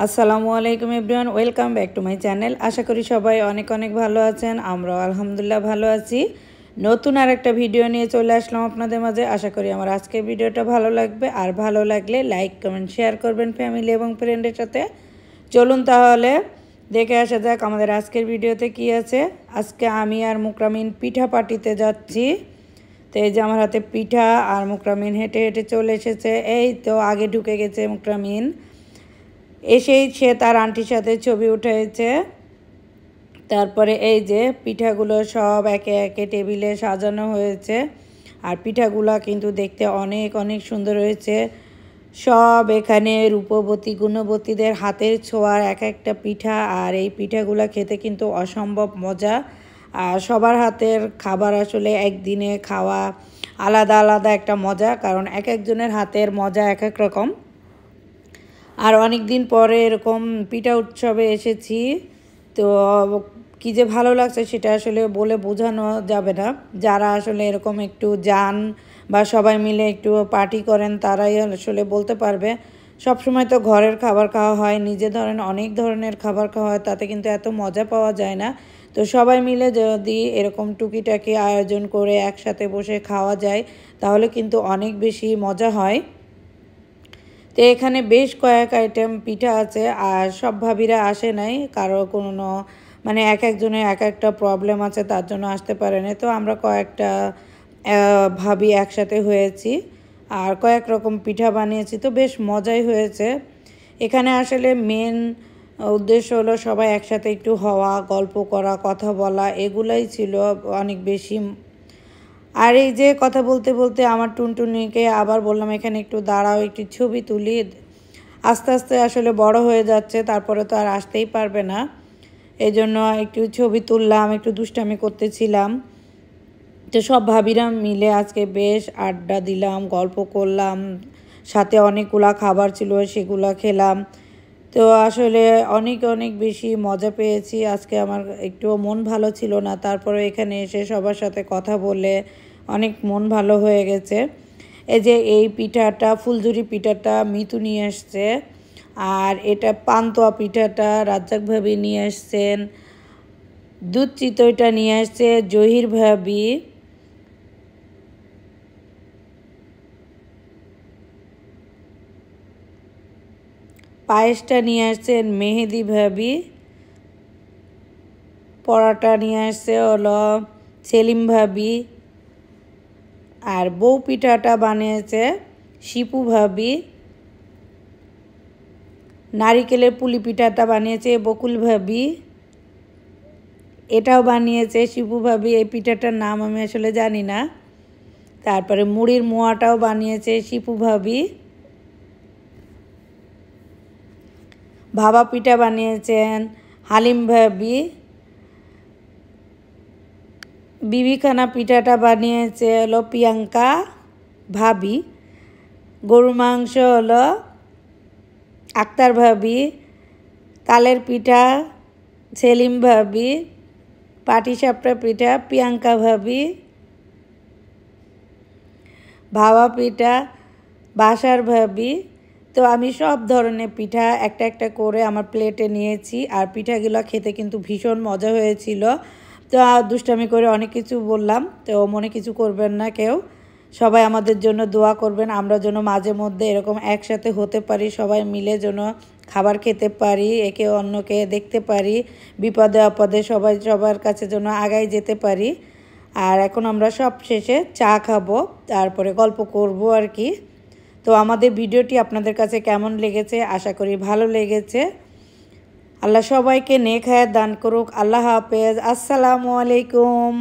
আসসালামু আলাইকুম everyone, welcome back to my channel. আশা করি সবাই অনেক অনেক ভালো আছেন। আমরাও আলহামদুলিল্লাহ ভালো আছি। নতুন আর একটা ভিডিও নিয়ে চলে আসলাম আপনাদের মাঝে। আশা করি আমার আজকের ভিডিওটা ভালো লাগবে, আর ভালো লাগলে লাইক কমেন্ট শেয়ার করবেন ফ্যামিলি এবং ফ্রেন্ডের সাথে। চলুন তাহলে দেখে আসা যাক আমাদের আজকের ভিডিওতে কি আছে। আজকে আমি আর মুকরামিন পিঠা পার্টিতে যাচ্ছি। তো এই যে আমার হাতে পিঠা, আর মুকরামিন হেঁটে হেঁটে চলে এসেছে। এই তো আগে ঢুকে গেছে মুকরামিন। এসেই সে তার আন্টির সাথে ছবি উঠেছে। তারপরে এই যে পিঠাগুলো সব একে একে টেবিলে সাজানো হয়েছে, আর পিঠাগুলো কিন্তু দেখতে অনেক অনেক সুন্দর হয়েছে। সব এখানে রূপবতী গুণবতীদের হাতের ছোঁয়ার এক একটা পিঠা, আর এই পিঠাগুলো খেতে কিন্তু অসম্ভব মজা। আর সবার হাতের খাবার আসলে একদিনে খাওয়া আলাদা আলাদা একটা মজা, কারণ এক একজনের হাতের মজা এক এক রকম। আর অনেক দিন পরে এরকম পিঠা উৎসবে এসেছি, তো কী যে ভালো লাগছে সেটা আসলে বলে বোঝানো যাবে না। যারা আসলে এরকম একটু যান বা সবাই মিলে একটু পার্টি করেন তারাই আসলে বলতে পারবে। সবসময় তো ঘরের খাবার খাওয়া হয়, নিজে ধরেন অনেক ধরনের খাবার খাওয়া হয়, তাতে কিন্তু এত মজা পাওয়া যায় না। তো সবাই মিলে যদি এরকম টুকিটাকি আয়োজন করে একসাথে বসে খাওয়া যায় তাহলে কিন্তু অনেক বেশি মজা হয়। তো এখানে বেশ কয়েক আইটেম পিঠা আছে, আর সব ভাবিরা আসে নাই, কারো কোনো মানে এক একজনের এক একটা প্রবলেম আছে, তার জন্য আসতে পারে না। তো আমরা কয়েকটা ভাবি একসাথে হয়েছি আর কয়েক রকম পিঠা বানিয়েছি, তো বেশ মজাই হয়েছে। এখানে আসলে মেন উদ্দেশ্য হলো সবাই একসাথে একটু হওয়া, গল্প করা, কথা বলা, এগুলাই ছিল অনেক বেশি। আর এই যে কথা বলতে বলতে আমার টুনটুনিকে আবার বললাম এখানে একটু দাঁড়াও, একটু ছবি তুলি। আস্তে আস্তে আসলে বড় হয়ে যাচ্ছে, তারপরে তো আর আসতেই পারবে না, এই জন্য একটু ছবি তুললাম, একটু দুষ্টামি করতেছিলাম। তো সব ভাবিরা মিলে আজকে বেশ আড্ডা দিলাম, গল্প করলাম, সাথে অনেকগুলা খাবার ছিল সেগুলা খেলাম। তো আসলে অনেক অনেক বেশি মজা পেয়েছি। আজকে আমার একটুও মন ভালো ছিল না, তারপরে এখানে এসে সবার সাথে কথা বলে অনেক মন ভালো হয়ে গেছে। এই যে এই পিঠাটা, ফুলঝুরি পিঠাটা মিতু নিয়ে আসছে, আর এটা পান্তুয়া পিঠাটা রাজ্জাক ভাবি নিয়ে আসছেন, দুধ চিতইটা নিয়ে আসছে জহির ভাবি, পায়েসটা নিয়ে আসছেন মেহেদি ভাবি, পরাটা নিয়ে আসছে হলো সেলিম ভাবি, আর বউ পিঠাটা বানিয়েছে শিপু ভাবি, নারিকেলের পুলি পিঠাটা বানিয়েছে বকুল ভাবি, এটাও বানিয়েছে শিপু ভাবি। এই পিঠাটার নাম আমি আসলে জানি না। তারপরে মুড়ির মোয়াটাও বানিয়েছে শিপু ভাবি, ভাবা পিঠা বানিয়েছেন হালিম ভাবি, বিবিখানা পিঠাটা বানিয়েছে হলো প্রিয়াঙ্কা ভাবি, গরু মাংস হলো আক্তার ভাবি, তালের পিঠা সেলিম ভাবি, পাটিসাপটা পিঠা প্রিয়াঙ্কা ভাবি, ভাবা পিঠা বাসার ভাবি। তো আমি সব ধরনের পিঠা একটা একটা করে আমার প্লেটে নিয়েছি, আর পিঠাগুলো খেতে কিন্তু ভীষণ মজা হয়েছিল। তো দুষ্টামি করে অনেক কিছু বললাম, তো মনে কিছু করবেন না কেউ। সবাই আমাদের জন্য দোয়া করবেন, আমরা যেন মাঝে মধ্যে এরকম একসাথে হতে পারি, সবাই মিলে যেন খাবার খেতে পারি, একে অন্যকে দেখতে পারি, বিপদে আপদে সবাই সবার কাছে যেন আগায় যেতে পারি। আর এখন আমরা সব শেষে চা খাবো, তারপরে গল্প করব আর কি। তো আমাদের ভিডিওটি আপনাদের কাছে কেমন লেগেছে, আশা করি ভালো লেগেছে। আল্লাহ সবাইকে নেক হায়াত দান করুক। আল্লাহ হাফেজ, আসসালামু আলাইকুম।